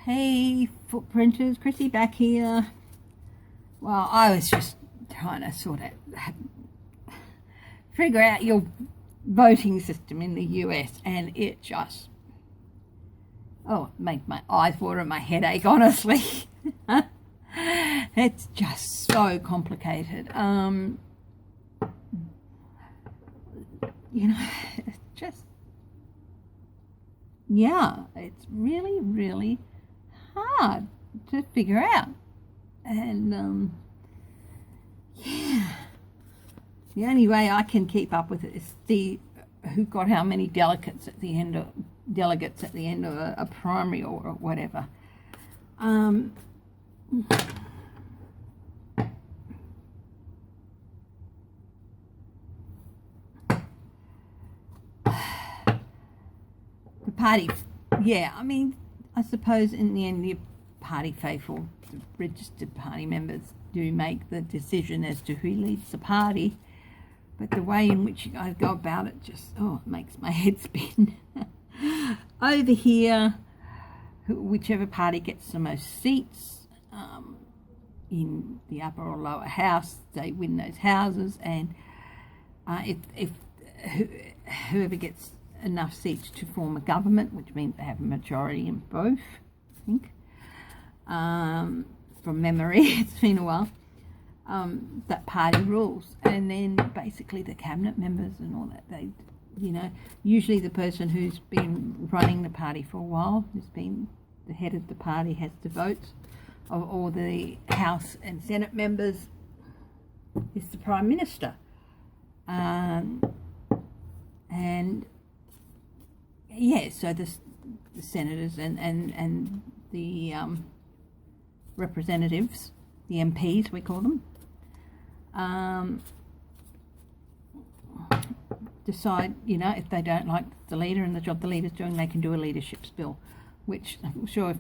Hey, footprinters, Chrissy back here. Well, I was just trying to sort of figure out your voting system in the US, and it just, it made my eyes water and my head ache, honestly. It's just so complicated. It's just, it's really, really hard to figure out. And the only way I can keep up with it is see who got how many delegates at the end of a primary or whatever. The party, I suppose in the end the party faithful, the registered party members do make the decision as to who leads the party, but the way in which you guys go about it just, it makes my head spin. Over here, whichever party gets the most seats in the upper or lower house, they win those houses, and if whoever gets enough seats to form a government, which means they have a majority in both, I think, from memory, it's been a while, that party rules. And then basically the cabinet members and all that, they, usually the person who's been running the party for a while, who's been the head of the party, has the votes of all the House and Senate members, is the Prime Minister. So the senators and the representatives, the MPs we call them, decide, if they don't like the leader and the job the leader's doing, they can do a leadership spill, which I'm sure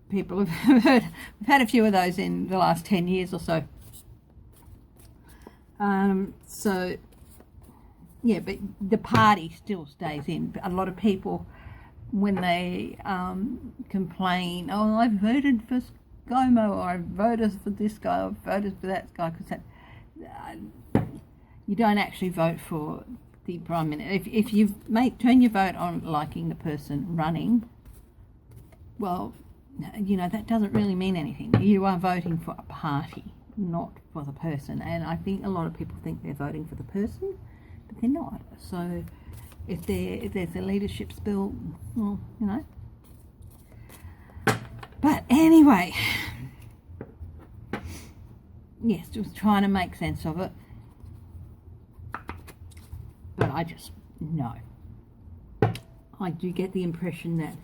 people have heard. We've had a few of those in the last 10 years or so. But the party still stays in. But a lot of people, when they complain, I voted for ScoMo, or I voted for this guy, or I voted for that guy, because you don't actually vote for the Prime Minister. If you turn your vote on liking the person running, well, that doesn't really mean anything. You are voting for a party, not for the person. And I think a lot of people think they're voting for the person, but they're not. So if there's a leadership spill, well, But anyway, yes, just trying to make sense of it. But I just, no. I do get the impression that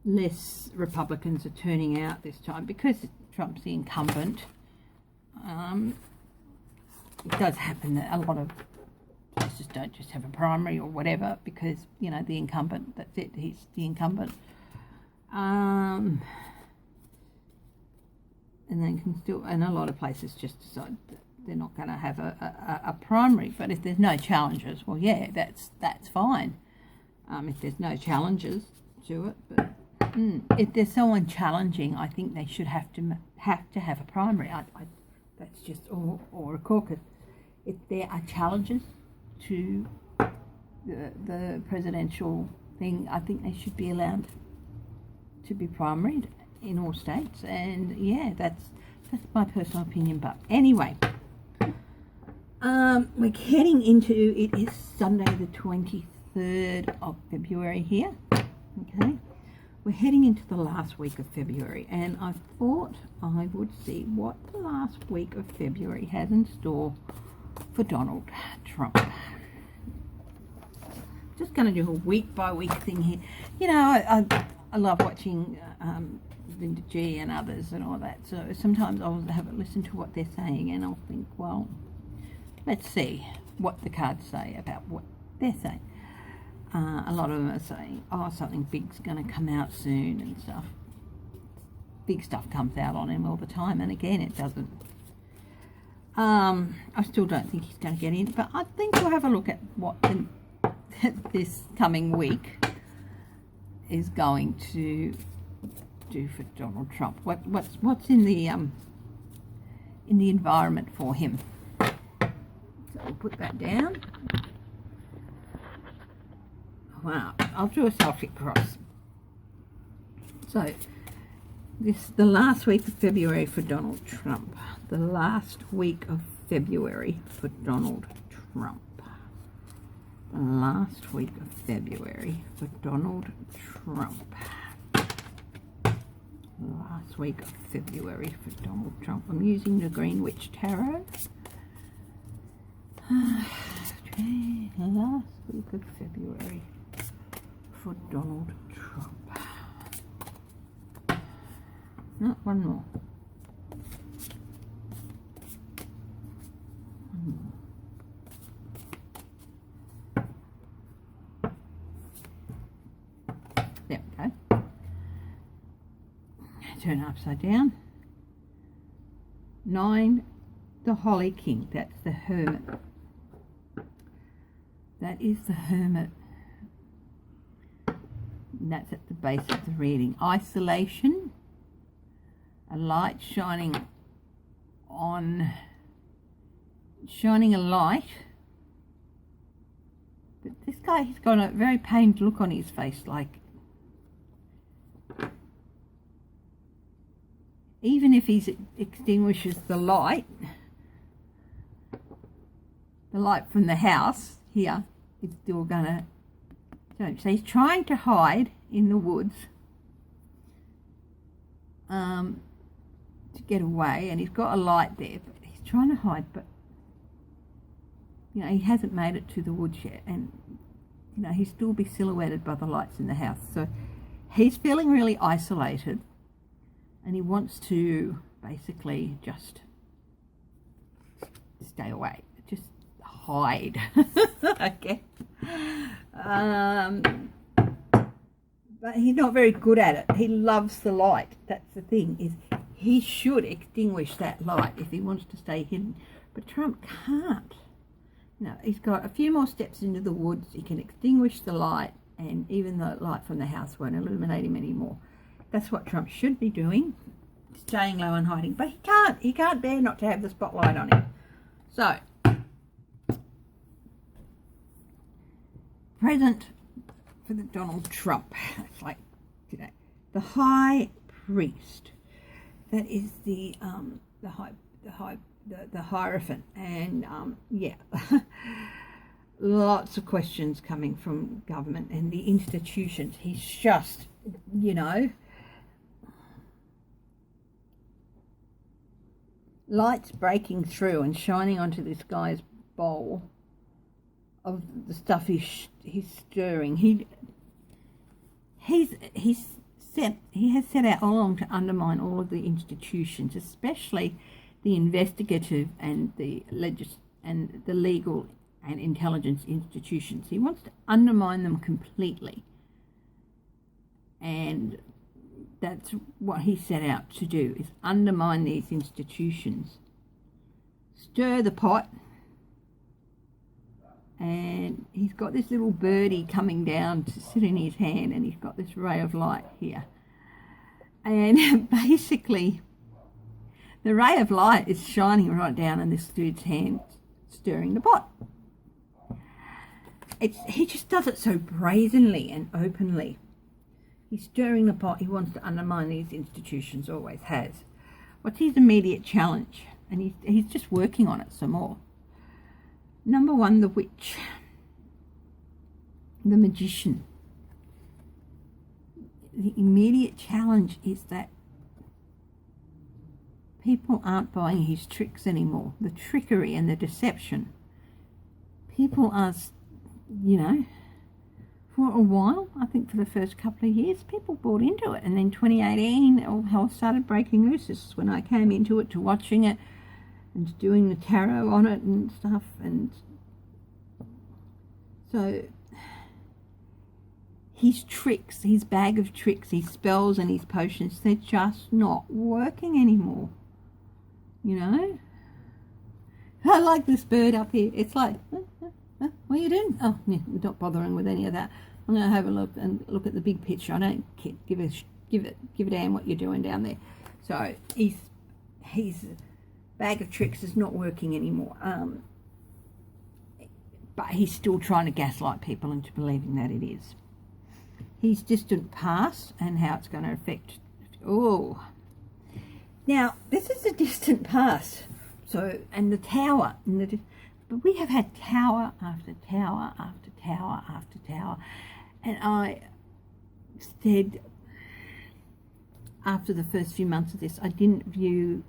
less Republicans are turning out this time because Trump's the incumbent. It does happen that a lot of places don't just have a primary or whatever because, the incumbent, that's it, he's the incumbent. And they can still, and a lot of places just decide that they're not going to have a primary. But if there's no challenges, well, yeah, that's fine. If there's no challenges to it, but if there's someone challenging, I think they should have to have a primary. That's just or a caucus. If there are challenges to the presidential thing, I think they should be allowed to be primaried in all states. And yeah, that's my personal opinion. But anyway, we're heading into, it is Sunday the 23rd of February here. Okay, we're heading into the last week of February, and I thought I would see what the last week of February has in store for Donald Trump. Just going to do a week by week thing here. I love watching Linda G and others and all that, so sometimes I'll have a listen to what they're saying and I'll think, well, let's see what the cards say about what they're saying. A lot of them are saying, something big's going to come out soon and stuff. Big stuff comes out on him all the time, and again, it doesn't. I still don't think he's going to get in, but I think we'll have a look at what this coming week is going to do for Donald Trump? What's in the environment for him? So we'll put that down. Wow, I'll do a Celtic cross. So this the last week of February for Donald Trump. The last week of February for Donald Trump. The last week of February for Donald Trump. Last week of February for Donald Trump. I'm using the Greenwich Tarot. Last week of February for Donald Trump. No, one more. There we go. Turn it upside down. 9, the Holly King. That's the Hermit. That is the Hermit. And that's at the base of the reading. Isolation. A light shining a light. But this guy, he's got a very pained look on his face, like even if he extinguishes the light from the house here, it's still gonna. So he's trying to hide in the woods to get away, and he's got a light there, but he's trying to hide, but you know, he hasn't made it to the woods yet, and you know, he'll still be silhouetted by the lights in the house. So he's feeling really isolated, and he wants to basically just stay away, just hide. Okay. But he's not very good at it. He loves the light. That's the thing, is he should extinguish that light if he wants to stay hidden. But Trump can't. No, he's got a few more steps into the woods. He can extinguish the light, and even the light from the house won't illuminate him anymore. That's what Trump should be doing, staying low and hiding. But he can't. He can't bear not to have the spotlight on him. So, present for the Donald Trump. It's like, you know, the High Priest. That is the Hierophant, and yeah, lots of questions coming from government and the institutions. He's just, you know, lights breaking through and shining onto this guy's bowl of the stuff he's stirring. He has set out all along to undermine all of the institutions, especially the investigative and the legal and intelligence institutions. He wants to undermine them completely, and that's what he set out to do, is undermine these institutions, stir the pot. And he's got this little birdie coming down to sit in his hand, and he's got this ray of light here. And basically, the ray of light is shining right down in this dude's hand, stirring the pot. He just does it so brazenly and openly. He's stirring the pot. He wants to undermine these institutions, always has. What's his immediate challenge? And he's just working on it some more. Number 1, the witch, the magician. The immediate challenge is that people aren't buying his tricks anymore. The trickery and the deception. People are, you know, for a while, I think for the first couple of years, people bought into it. And then 2018, all hell started breaking loose. This is when I came into it, to watching it and doing the tarot on it and stuff. And so his tricks, his bag of tricks, his spells and his potions, they're just not working anymore. You know? I like this bird up here. It's like, what are you doing? Oh, yeah, not bothering with any of that. I'm going to have a look and look at the big picture. I don't give a damn what you're doing down there. So his bag of tricks is not working anymore. But he's still trying to gaslight people into believing that it is. His distant past and how it's going to affect. Oh, now this is a distant past. So, and the tower, but we have had tower after tower after tower after tower, and I said after the first few months of this, I didn't view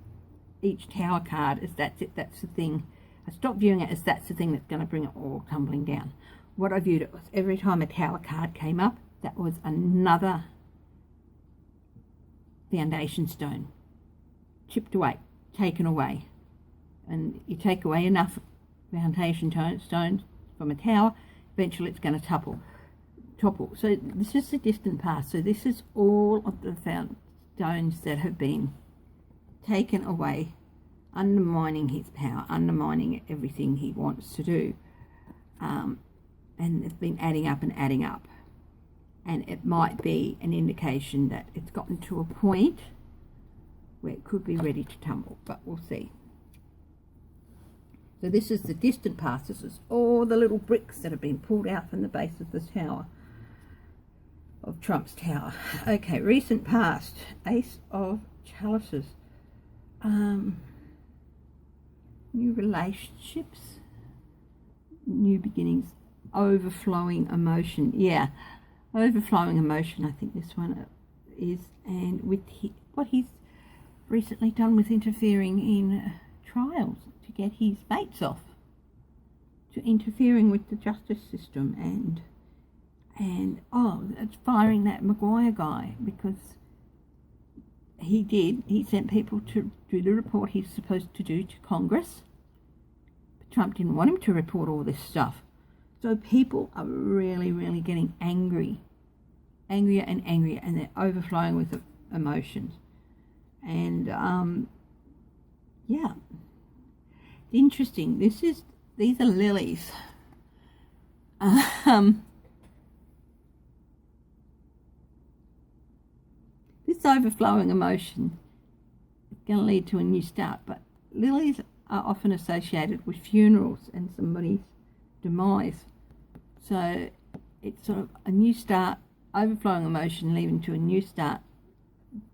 each tower card as that's it, that's the thing. I stopped viewing it as that's the thing that's going to bring it all tumbling down. What I viewed it was every time a tower card came up, that was another foundation stone chipped away, taken away. And you take away enough foundation stones from a tower, eventually it's going to topple. So this is a distant past. So this is all of the stones that have been taken away, undermining his power, undermining everything he wants to do. And it's been adding up and adding up. And it might be an indication that it's gotten to a point where it could be ready to tumble, but we'll see. So this is the distant past. This is all the little bricks that have been pulled out from the base of the tower, of Trump's tower. Okay, recent past. Ace of Chalices. New relationships, new beginnings, overflowing emotion. Yeah, overflowing emotion, I think this one is. And with what he's recently done with interfering in trials to get his mates off, to interfering with the justice system, and it's firing that Maguire guy because he sent people to do the report he's supposed to do to Congress. But Trump didn't want him to report all this stuff. So people are really, really getting angrier and angrier, and they're overflowing with emotions. And yeah, interesting. These are lilies. This overflowing emotion is going to lead to a new start, but lilies are often associated with funerals and somebody's demise. So it's sort of a new start, overflowing emotion leading to a new start.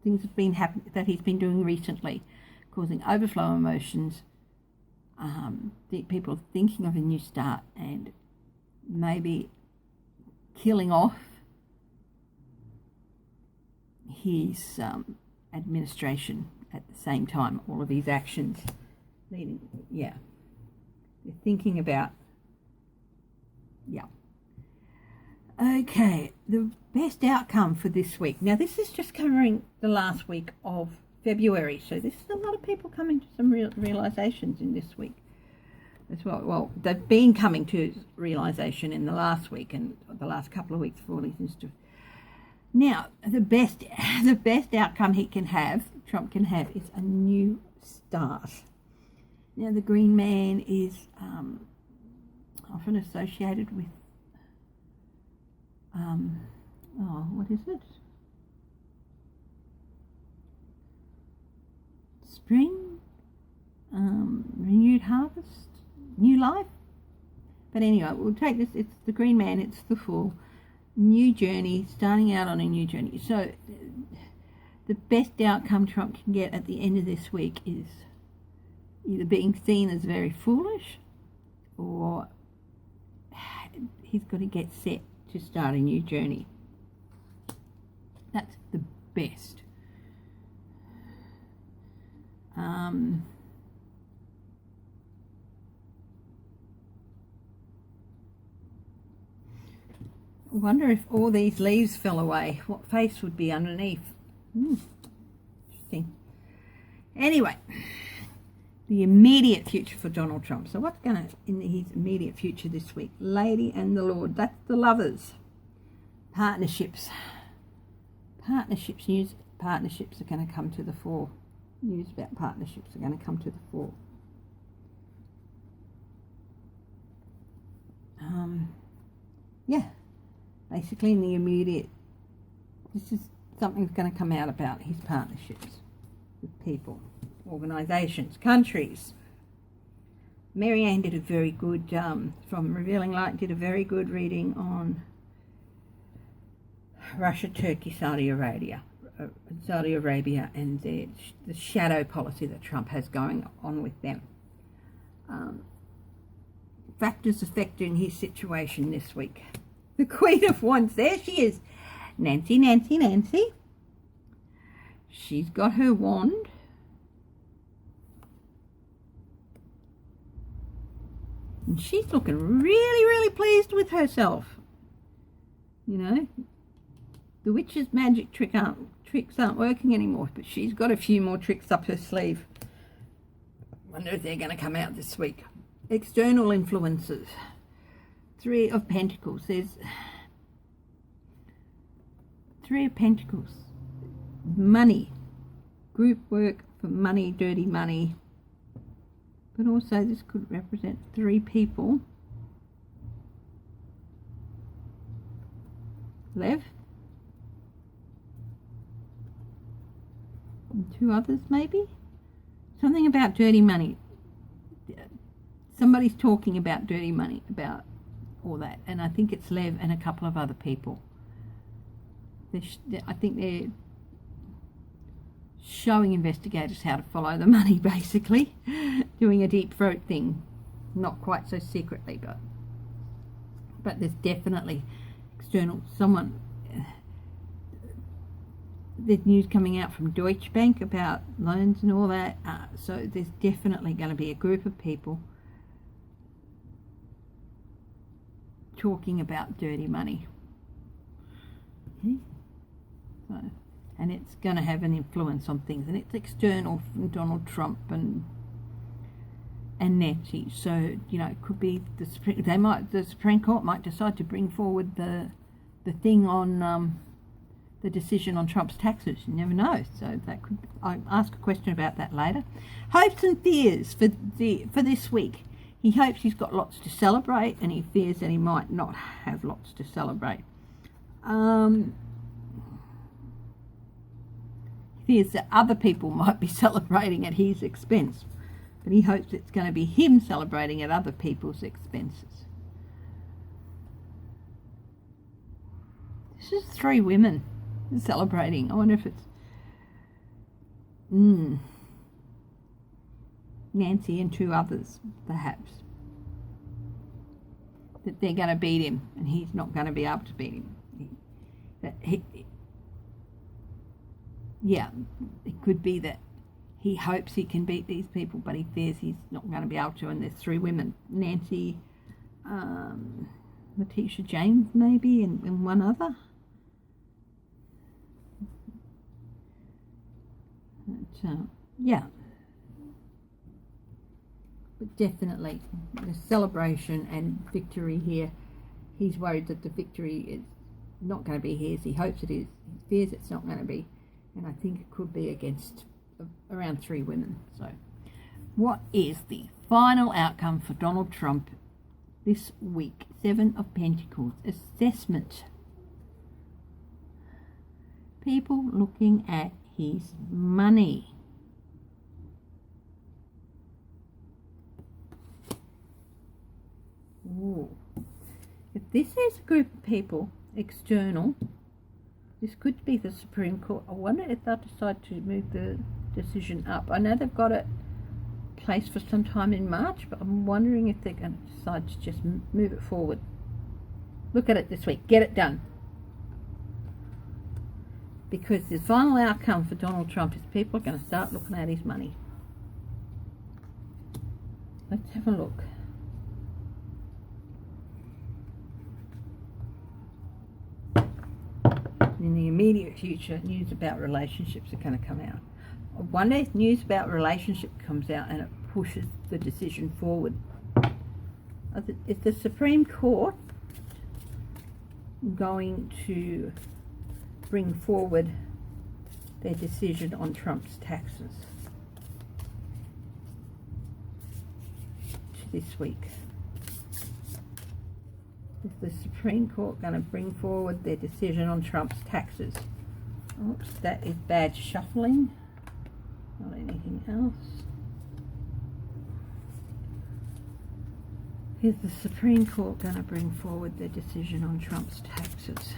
Things have been happening that he's been doing recently, causing overflow emotions. People thinking of a new start and maybe killing off his administration at the same time. All of his actions leading, they're thinking about, Okay, the best outcome for this week. Now, this is just covering the last week of February, so this is a lot of people coming to some realizations in this week as well. Well, they've been coming to realization in the last week and the last couple of weeks for all these stuff. Now, the best outcome Trump can have, is a new start. Now, the Green Man is often associated with what is it? Spring, renewed harvest, new life. But anyway, we'll take this. It's the Green Man. It's the Fool. New journey, starting out on a new journey. So the best outcome Trump can get at the end of this week is either being seen as very foolish, or he's got to get set to start a new journey. That's the best. I wonder if all these leaves fell away, what face would be underneath. Interesting. Anyway, the immediate future for Donald Trump. So what's going to in his immediate future this week? Lady and the Lord. That's the lovers. Partnerships. News partnerships are going to come to the fore. News about partnerships are going to come to the fore. basically in the immediate, this is something that's going to come out about his partnerships with people, organisations, countries. Marianne did a very good, from Revealing Light, did a very good reading on Russia, Turkey, Saudi Arabia, and the shadow policy that Trump has going on with them. Factors affecting his situation this week. The Queen of Wands, there she is. Nancy. She's got her wand. And she's looking really pleased with herself. You know, the witch's magic tricks aren't working anymore, but she's got a few more tricks up her sleeve. Wonder if they're going to come out this week. External influences. 3 of Pentacles. There's 3 of Pentacles. Money. Group work for money, dirty money. But also this could represent 3 people. Lev. And 2 others maybe. Something about dirty money. Somebody's talking about dirty money, about all that. And I think it's Lev and a couple of other people. I think they're showing investigators how to follow the money, basically. Doing a deep throat thing. Not quite so secretly, but there's definitely external, someone... There's news coming out from Deutsche Bank about loans and all that. So there's definitely going to be a group of people talking about dirty money. Okay? So, and it's going to have an influence on things, and it's external from Donald Trump and Nancy. So, you know, it could be the Supreme Court might decide to bring forward the thing on the decision on Trump's taxes. You never know. So that could, I'll ask a question about that later. Hopes and fears for this week. He hopes he's got lots to celebrate, and he fears that he might not have lots to celebrate. He fears that other people might be celebrating at his expense, but he hopes it's going to be him celebrating at other people's expenses. This is 3 women celebrating. I wonder if it's Nancy and 2 others, perhaps, that they're going to beat him and he's not going to be able to beat him. It could be that he hopes he can beat these people, but he fears he's not going to be able to. And there's 3 women: Nancy, Letitia James maybe, and one other. But definitely the celebration and victory here. He's worried that the victory is not going to be his. He hopes it is. He fears it's not going to be. And I think it could be against around 3 women. So what is the final outcome for Donald Trump this week? 7 of Pentacles. Assessment. People looking at his money. Ooh. If this is a group of people, external, this could be the Supreme Court. I wonder if they'll decide to move the decision up. I know they've got it placed for some time in March, but I'm wondering if they're going to decide to just move it forward. Look at it this week. Get it done. Because the final outcome for Donald Trump is people are going to start looking at his money. Let's have a look. In the immediate future, news about relationships are going to come out. I wonder if news about relationship comes out and it pushes the decision forward. Is the Supreme Court going to bring forward their decision on Trump's taxes to this week? Is the Supreme Court going to bring forward their decision on Trump's taxes? Oops, that is bad shuffling. Not anything else. Is the Supreme Court going to bring forward their decision on Trump's taxes?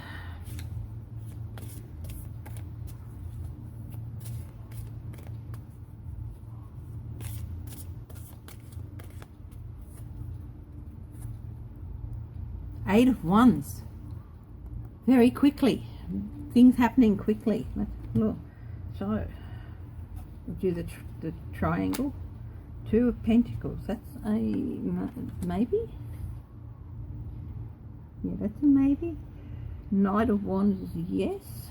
Eight of Wands. Very quickly. Things happening quickly. Let's look. So, we'll do the triangle. Two of Pentacles. That's a maybe? Yeah, that's a maybe. Knight of Wands is a yes.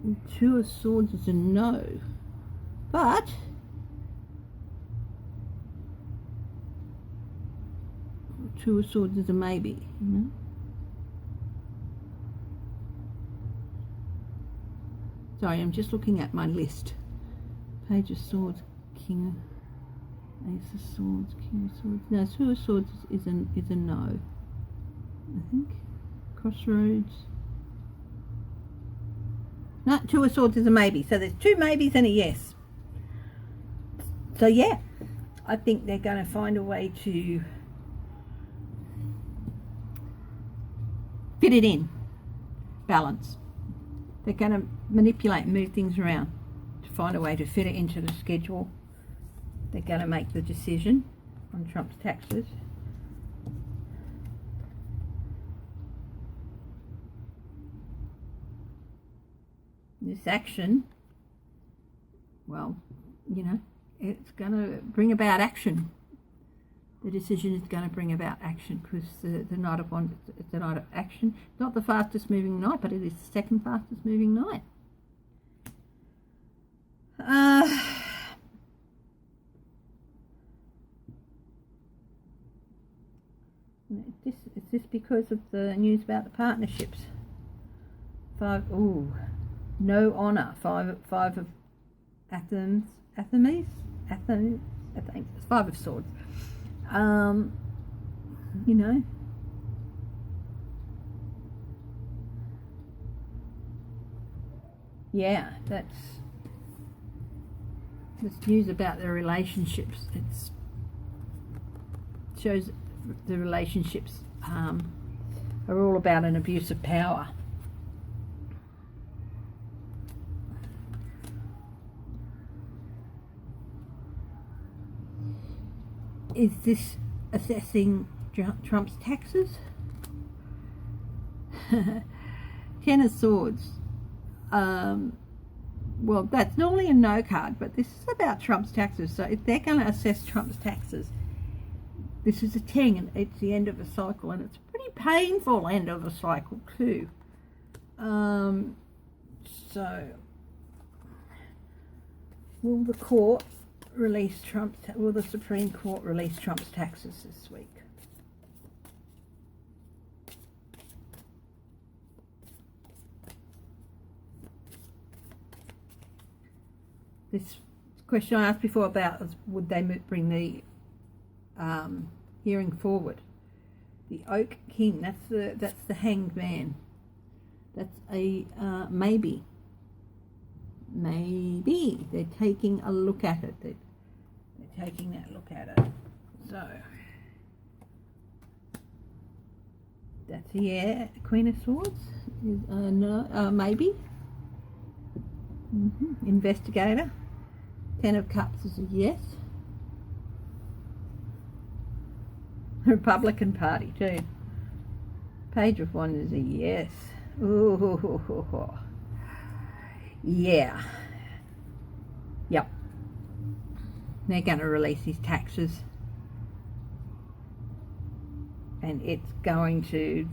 And Two of Swords is a no. But Two of Swords is a maybe, you know? Sorry, I'm just looking at my list. Page of Swords, King of Ace of Swords, King of Swords. No, Two of Swords is a no, I think. Crossroads. No, Two of Swords is a maybe. So there's two maybes and a yes. So yeah, I think they're going to find a way to fit it in. Balance. They're going to manipulate and move things around to find a way to fit it into the schedule. They're going to make the decision on Trump's taxes. This action, well, you know, it's going to bring about action. The decision is going to bring about action because the Knight of Wands, it's the Knight of action. Not the fastest moving knight, but it is the second fastest moving knight. Is this because of the news about the partnerships? No honour. Five of Athens. It's Five of Swords. You know, yeah, that's this news about the relationships. It shows the relationships are all about an abuse of power. Is this assessing Trump's taxes? Ten of Swords. Well, that's normally a no card, but this is about Trump's taxes. So if they're going to assess Trump's taxes, this is a 10, and it's the end of a cycle, and it's a pretty painful end of a cycle too. So will the court release will the Supreme Court release Trump's taxes this week? This question I asked before about would they bring the hearing forward? The Oak King, that's the Hanged Man. That's a maybe. Maybe they're taking a look at it. They're taking that look at it. So that's a yeah. Queen of Swords is a no, maybe. Investigator. Ten of Cups is a yes. Republican Party too. Page of Wands is a yes. Ooh. Yeah. Yep. They're going to release his taxes. And it's going to,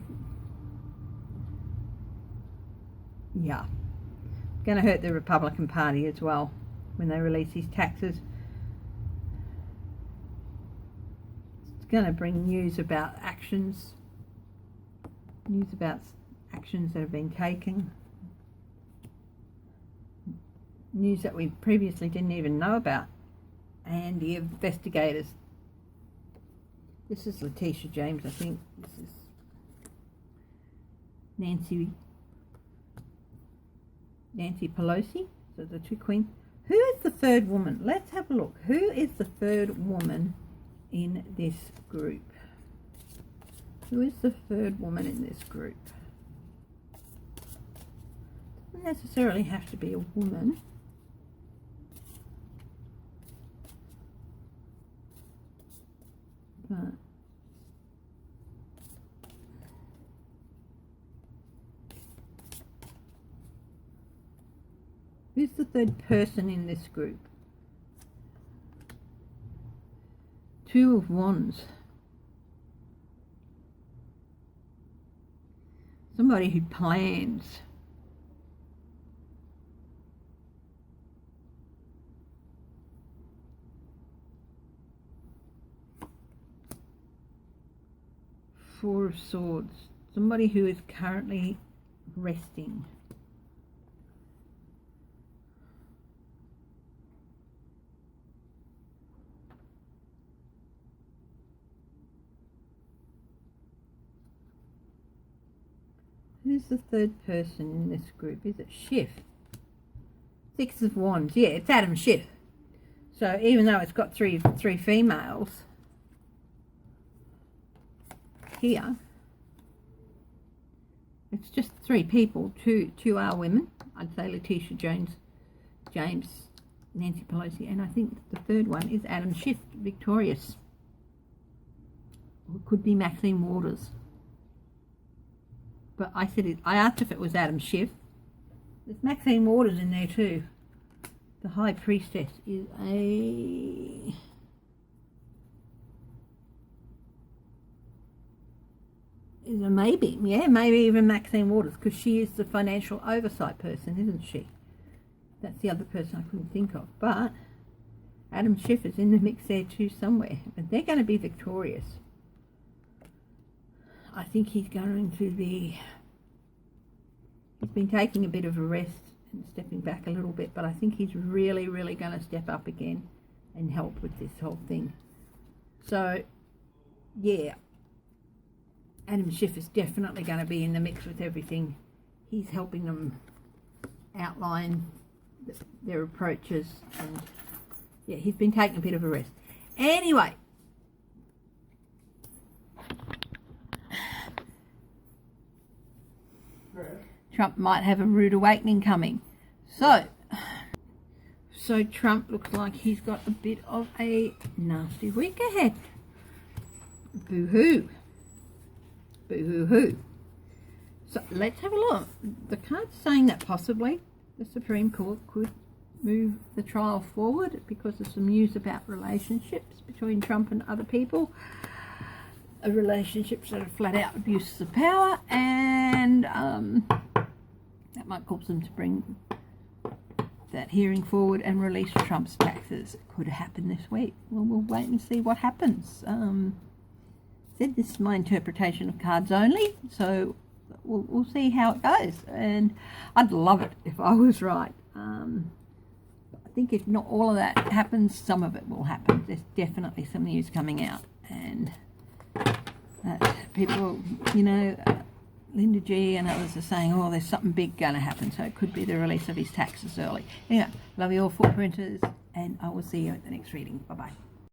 yeah, going to hurt the Republican Party as well when they release his taxes. It's going to bring news about actions that have been taken. News that we previously didn't even know about. and the investigators. This is Letitia James, I think. This is Nancy Pelosi. So the two queens. Who is the third woman? Let's have a look. Who is the third woman in this group? Who is the third woman in this group? Doesn't necessarily have to be a woman. But who's the third person in this group? Two of Wands. Somebody who plans. Four of Swords. Somebody who is currently resting. Who's the third person in this group? Is it Schiff? Six of Wands. Yeah, it's Adam Schiff. So even though it's got three females here, it's just three people. Two are women. I'd say Letitia James, Nancy Pelosi, and I think the third one is Adam Schiff, victorious. Or it could be Maxine Waters. But I asked if it was Adam Schiff. There's Maxine Waters in there too. The High Priestess is a maybe. Yeah, maybe even Maxine Waters, because she is the financial oversight person, isn't she? That's the other person I couldn't think of. But Adam Schiff is in the mix there too somewhere. But they're going to be victorious. I think he's going to be... He's been taking a bit of a rest and stepping back a little bit, but I think he's really, really going to step up again and help with this whole thing. So, yeah, Adam Schiff is definitely going to be in the mix with everything. He's helping them outline their approaches, and yeah, he's been taking a bit of a rest. Anyway, Trump might have a rude awakening coming. So Trump looks like he's got a bit of a nasty week ahead. Boo-hoo. Boo-hoo-hoo. So let's have a look. The card's saying that possibly the Supreme Court could move the trial forward because of some news about relationships between Trump and other people. Relationships that are flat out abuses of power, and that might cause them to bring that hearing forward and release Trump's taxes. Could happen this week. Well, we'll wait and see what happens. Said this is my interpretation of cards only, so we'll see how it goes. And I'd love it if I was right. I think if not all of that happens, some of it will happen. There's definitely some news coming out, and people, you know, Linda G and others are saying, oh, there's something big going to happen, so it could be the release of his taxes early. Anyway, love you all, Footprinters, and I will see you at the next reading. Bye-bye.